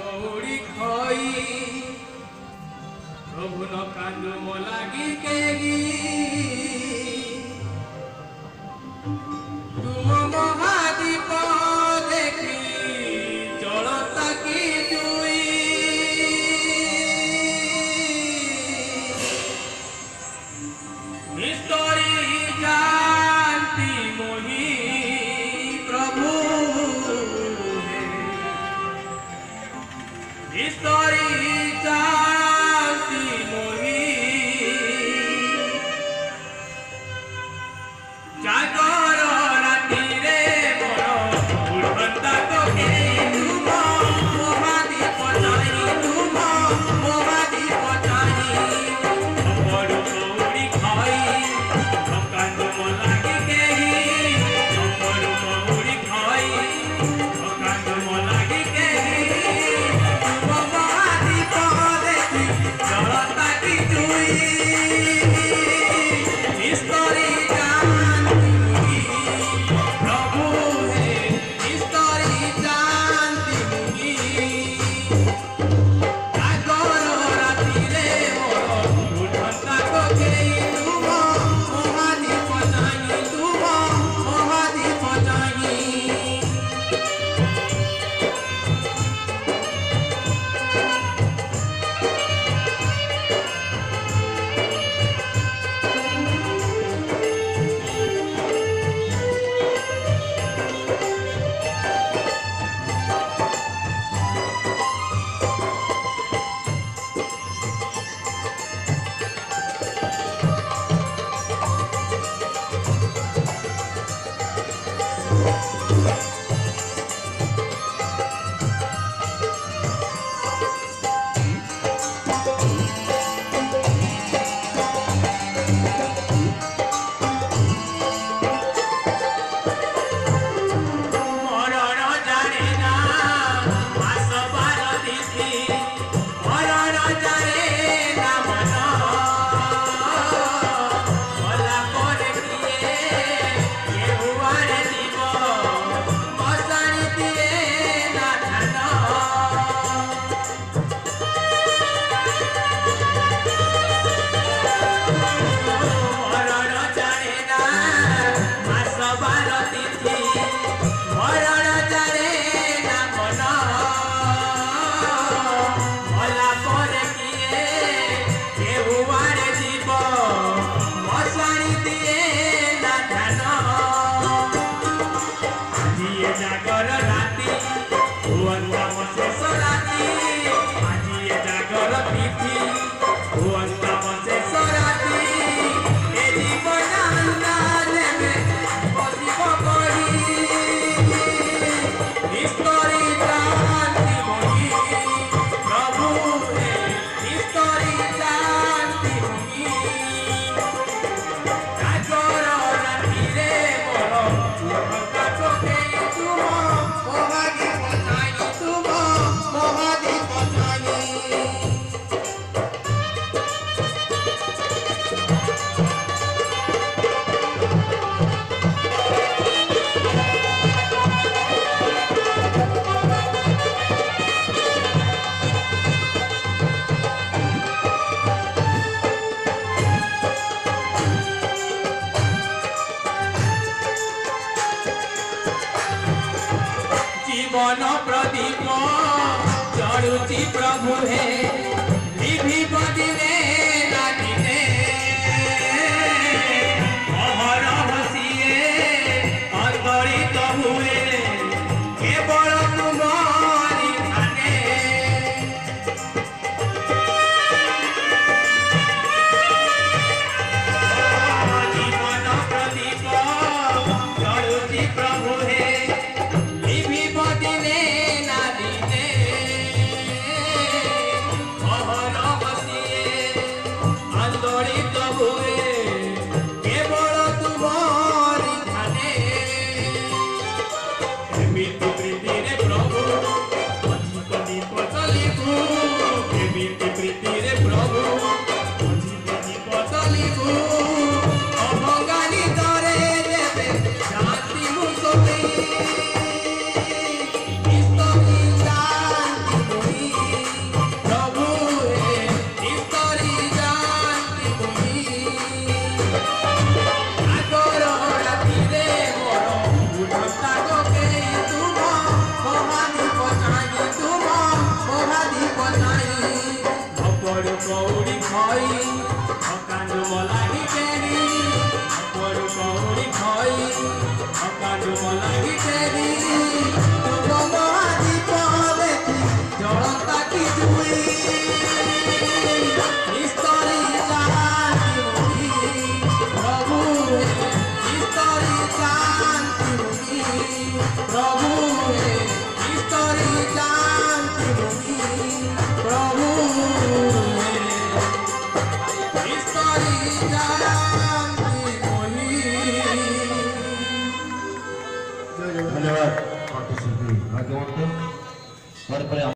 कौड़ी खोई प्रभु न कांदु मो लागी केगी तुम महादीप देखी जलता की जुई निस्तरी जानती मोही प्रभु निस्तरी जानती मोही जागर राति रे मोर उठंता तो के तुम महादीप जानी तुम महादीप जानी बड़ कौड़ी खाई कांद मो लागी केही बड़ कौड़ी खाई कांद मो लागी केही तुम महादीप देखी जलता की जुई निस्तरी जानती मुही प्रभु हे निस्तरी जानती मुही जागर राति रे मोर उठंता को केही तुम महादीप जानी तुम महादीप जानी मरण जाने ना आसबार तिथि मरण जाने ना मन भला करे किए केहुआरे जीव मसाणी दिए ना ध्यान मरण जाने ना आसबार तिथि मरण जाने ना मन भला करे किए केहुआरे जीव मसाणी दिए ना ध्यान আজি এ জাগর রাতি ভুবন্তম শেষ রাতি আজি এ জাগর তিথি ভুবন্তম শেষ রাতি এ জীবনানন্দ নেবে বসিব করি নিস্তরি জানতি মোহি প্রভু হে নিস্তরি জানতি মোহি জাগর রাতি রে মোর উঠন্তা তো কেহি তুম মহাদীপ জানি তুম মহাদীপ জানি जीवन प्रदीप जड़ुची प्रभु हे निभिब दिने ना दिने अहरह सिए अंतरित हुए केवल तुमरी ध्याने जीवन प्रदीप जड़ुची प्रभु हे निभिब दिने ना दिने अहरह सिए अंतरित हुए केवल तुमरी ध्याने एमिति प्रीति रे प्रभु अधिक दीप चलिबु एमिति प्रीति रे प्रभु अधिक दीप चलिबु अभंगानी दरे देवे शांति मुसोई निस्तरी जानती मोही धन्यवाद कण्ठशिल्पी भाग्यवंत।